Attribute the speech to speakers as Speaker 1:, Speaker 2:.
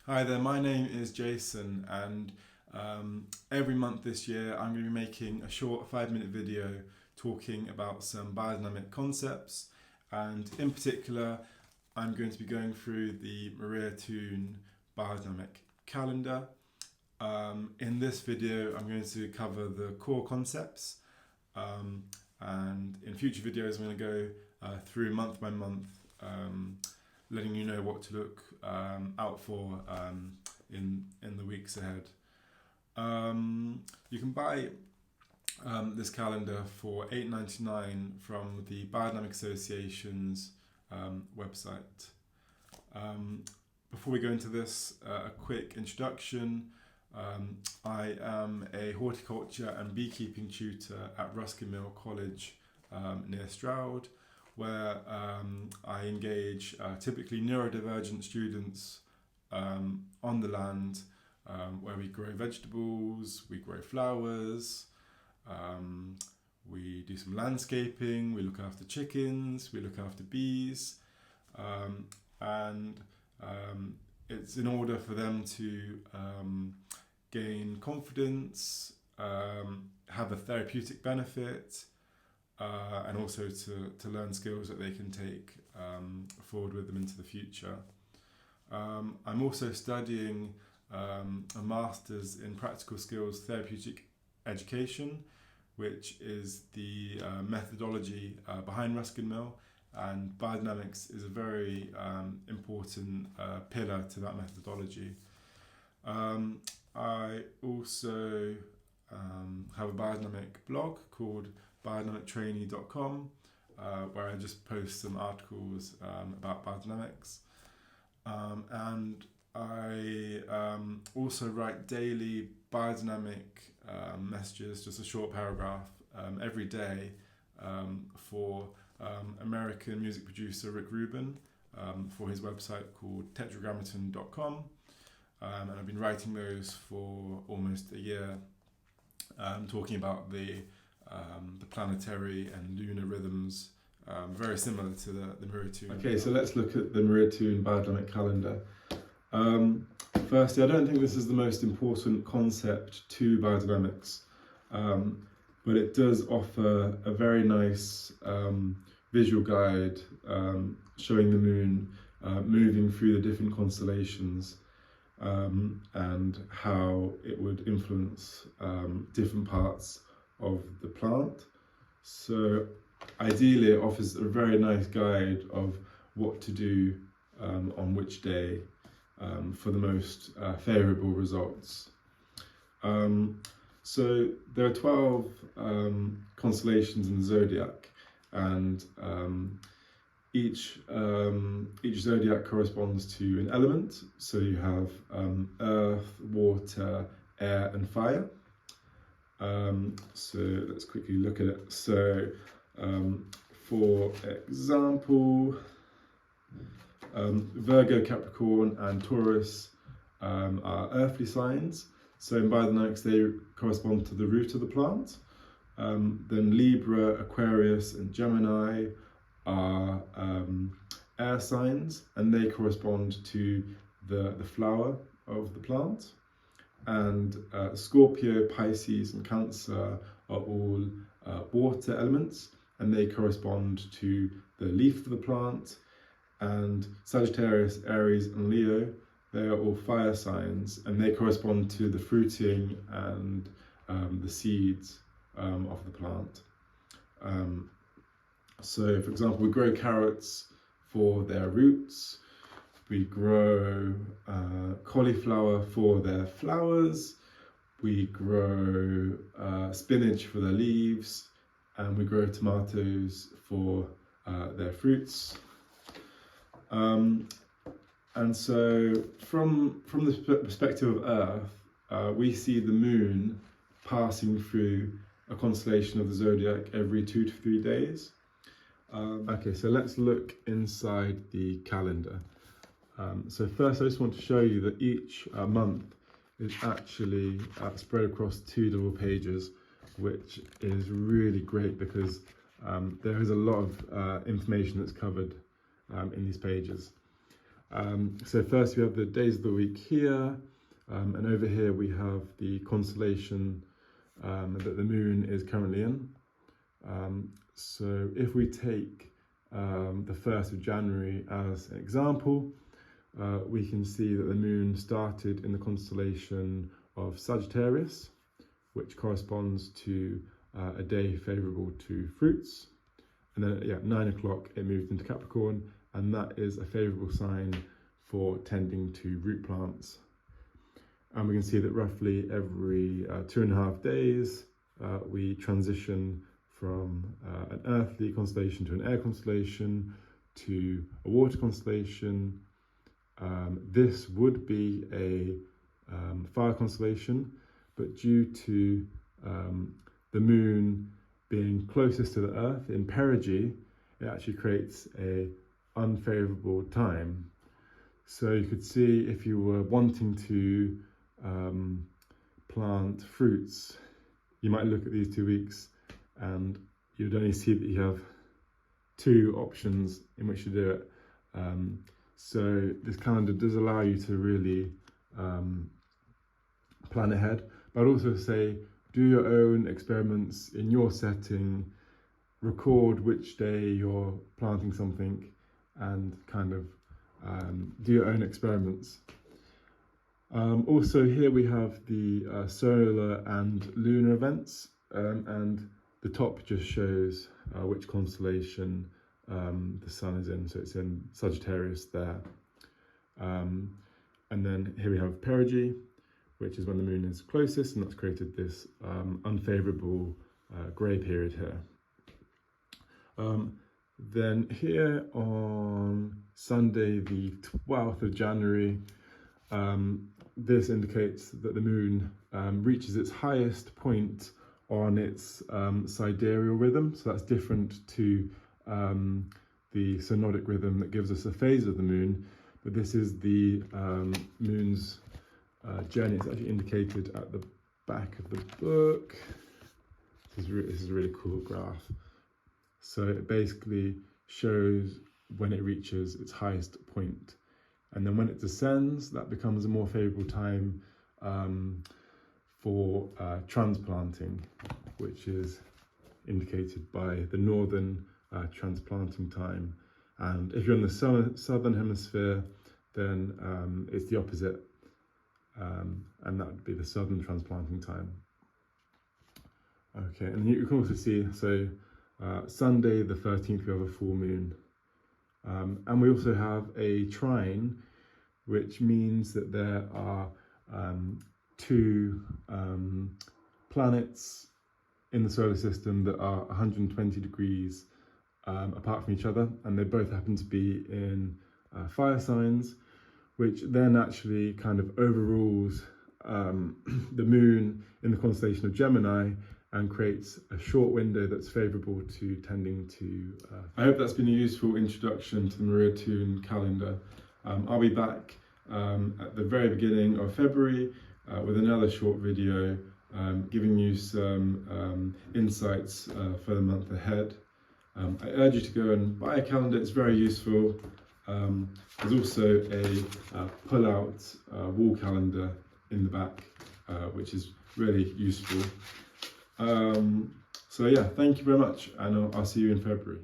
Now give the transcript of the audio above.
Speaker 1: Hi there, my name is Jason, and every month this year I'm going to be making a short 5-minute video talking about some biodynamic concepts, and in particular I'm going to be going through the Thun Biodynamic Calendar. In this video I'm going to cover the core concepts, and in future videos I'm going to go through month by month, letting you know what to look out for in the weeks ahead. You can buy this calendar for $8.99 from the Biodynamic Association's website. Before we go into this, a quick introduction. I am a horticulture and beekeeping tutor at Ruskin Mill College near Stroud, where I engage typically neurodivergent students on the land, where we grow vegetables, we grow flowers, we do some landscaping, we look after chickens, we look after bees, and it's in order for them to gain confidence, have a therapeutic benefit, and also to learn skills that they can take forward with them into the future. I'm also studying a Master's in Practical Skills Therapeutic Education, which is the methodology behind Ruskin Mill, and biodynamics is a very important pillar to that methodology. I also have a biodynamic blog called biodynamictraine.com, where I just post some articles about biodynamics, and I also write daily biodynamic messages, just a short paragraph every day, for American music producer Rick Rubin for his website called tetragrammaton.com, and I've been writing those for almost a year, talking about the planetary and lunar rhythms, very similar to the Thun. Okay, so let's look at the Thun Biodynamic Calendar. Firstly, I don't think this is the most important concept to biodynamics, but it does offer a very nice visual guide showing the moon moving through the different constellations, and how it would influence different parts of the plant. So ideally it offers a very nice guide of what to do on which day for the most favourable results. So there are 12 constellations in the zodiac, and each zodiac corresponds to an element. So you have earth, water, air and fire. So let's quickly look at it. So for example, Virgo, Capricorn and Taurus are earthly signs. So in biodynamics they correspond to the root of the plant. Then Libra, Aquarius and Gemini are air signs, and they correspond to the flower of the plant. And Scorpio, Pisces and Cancer are all water elements, and they correspond to the leaf of the plant. And Sagittarius, Aries and Leo, they are all fire signs, and they correspond to the fruiting and the seeds of the plant. So for example, we grow carrots for their roots, we grow cauliflower for their flowers, we grow spinach for their leaves, and we grow tomatoes for their fruits. And so from the perspective of Earth, we see the moon passing through a constellation of the zodiac every 2 to 3 days. Okay, so let's look inside the calendar. So first I just want to show you that each month is actually spread across 2 double pages, which is really great because there is a lot of information that's covered in these pages. So first we have the days of the week here, and over here we have the constellation that the moon is currently in. So if we take the 1st of January as an example, we can see that the moon started in the constellation of Sagittarius, which corresponds to a day favourable to fruits. And then at 9 o'clock it moved into Capricorn, and that is a favourable sign for tending to root plants. And we can see that roughly every 2.5 days we transition from an earthly constellation to an air constellation to a water constellation. This would be a fire constellation, but due to the moon being closest to the earth in perigee, it actually creates a unfavourable time. So you could see if you were wanting to plant fruits, you might look at these 2 weeks and you'd only see that you have 2 options in which to do it. So this calendar does allow you to really plan ahead, but I'd also say do your own experiments in your setting, record which day you're planting something, and kind of do your own experiments. Also here we have the solar and lunar events, and the top just shows which constellation the sun is in, so it's in Sagittarius there. And then here we have perigee, which is when the moon is closest, and that's created this unfavourable grey period here. Then here on Sunday the 12th of January, this indicates that the moon reaches its highest point on its sidereal rhythm, so that's different to the synodic rhythm that gives us a phase of the moon, but this is the moon's journey. It's actually indicated at the back of the book. This is a really cool graph. So it basically shows when it reaches its highest point, and then when it descends, that becomes a more favourable time for transplanting, which is indicated by the northern transplanting time. And if you're in the southern hemisphere, then it's the opposite, and that would be the southern transplanting time. Okay, and you can also see, so Sunday the 13th we have a full moon, and we also have a trine, which means that there are 2 planets in the solar system that are 120 degrees apart from each other, and they both happen to be in fire signs, which then actually kind of overrules the moon in the constellation of Gemini and creates a short window that's favourable to tending to... I hope that's been a useful introduction to the Maria Thun calendar. I'll be back at the very beginning of February with another short video giving you some insights for the month ahead. I urge you to go and buy a calendar, it's very useful. There's also a pull-out wall calendar in the back, which is really useful. So yeah, thank you very much, and I'll see you in February.